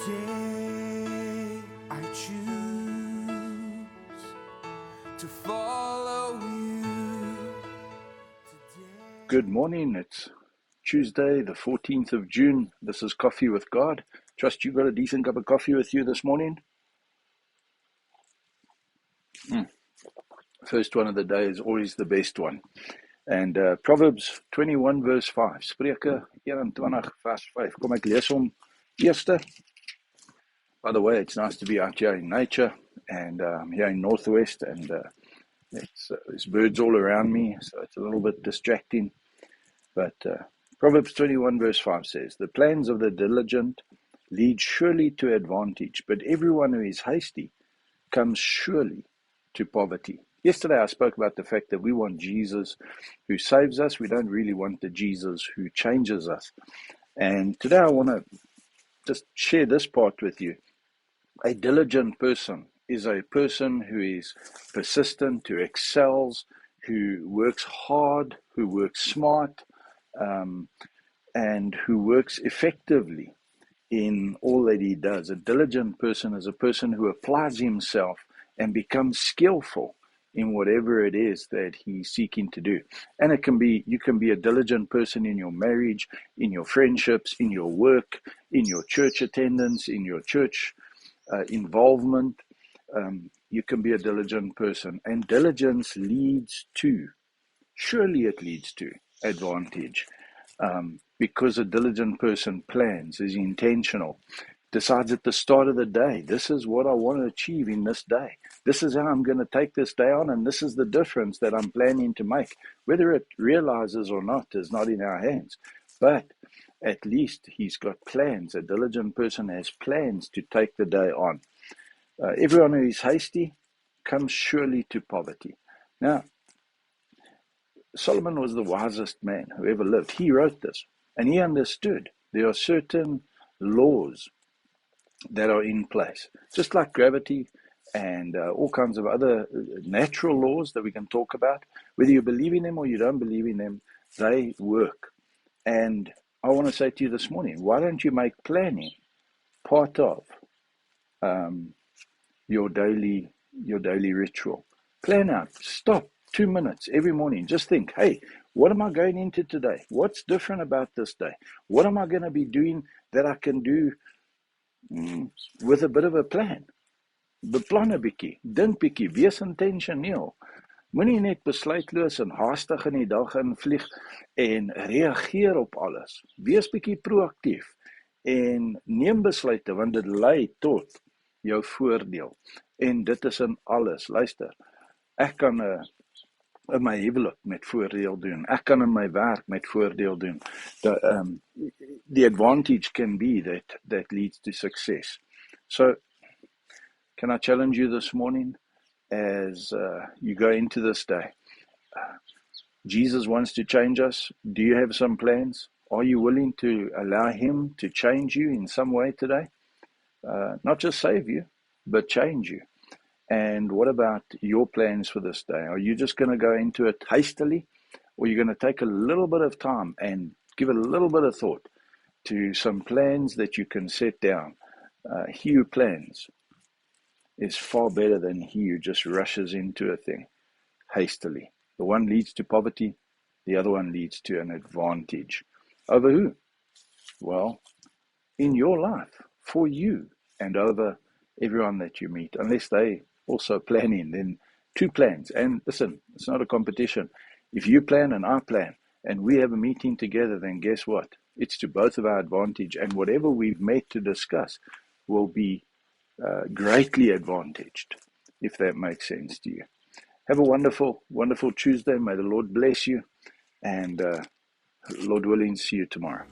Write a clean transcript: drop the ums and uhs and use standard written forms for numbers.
Today I choose to follow you. Good morning. It's Tuesday, the 14th of June. This is Coffee with God. Trust you got a decent cup of coffee with you this morning. First one of the day is always the best one. And Proverbs 21 verse 5. Spreuke 21 vers 5. Kom ek lees hom eerste. By the way, it's nice to be out here in nature and here in Northwest, and there's birds all around me, so it's a little bit distracting. But Proverbs 21 verse 5 says, "The plans of the diligent lead surely to advantage, but everyone who is hasty comes surely to poverty." Yesterday I spoke about the fact that we want Jesus who saves us. We don't really want the Jesus who changes us. And today I want to just share this part with you. A diligent person is a person who is persistent, who excels, who works hard, who works smart, and who works effectively in all that he does. A diligent person is a person who applies himself and becomes skillful in whatever it is that he's seeking to do. And you can be a diligent person in your marriage, in your friendships, in your work, in your church attendance, in your church involvement. You can be a diligent person, and diligence surely it leads to advantage, because a diligent person plans, is intentional, decides at the start of the day, this is what I want to achieve in this day. This is how I'm going to take this day on, and this is the difference that I'm planning to make. Whether it realizes or not is not in our hands, but at least he's got plans. A diligent person has plans to take the day on. Everyone who is hasty comes surely to poverty. Now, Solomon was the wisest man who ever lived. He wrote this, and he understood there are certain laws that are in place, just like gravity and all kinds of other natural laws that we can talk about. Whether you believe in them or you don't believe in them, they work. And I want to say to you this morning, why don't you make planning part of your daily ritual? Plan out. Stop 2 minutes every morning. Just think, hey, what am I going into today? What's different about this day? What am I going to be doing that I can do with a bit of a plan? Beplan 'n bietjie, dink bietjie, wees intentioneel. Moenie net besluitloos en haastig in die dag invlieg en reageer op alles. Wees bietjie proaktief en neem besluite, want dit lei tot jou voordeel. En dit is in alles. Luister, ek kan in my huwelik met voordeel doen. Ek kan in my werk met voordeel doen. The advantage can be that leads to success. So, can I challenge you this morning as you go into this day? Jesus wants to change us. Do you have some plans? Are you willing to allow him to change you in some way today? Not just save you, but change you. And what about your plans for this day? Are you just going to go into it hastily, or are you going to take a little bit of time and give it a little bit of thought to some plans that you can set down? He who plans is far better than he who just rushes into a thing hastily. The one leads to poverty, the other one leads to an advantage. Over who? Well, in your life, for you, and over everyone that you meet, unless they also plan in, then two plans. And listen, it's not a competition. If you plan and I plan, and we have a meeting together, then guess what? It's to both of our advantage, and whatever we've met to discuss will be greatly advantaged, if that makes sense to you. Have a wonderful, wonderful Tuesday. May the Lord bless you, and Lord willing, see you tomorrow.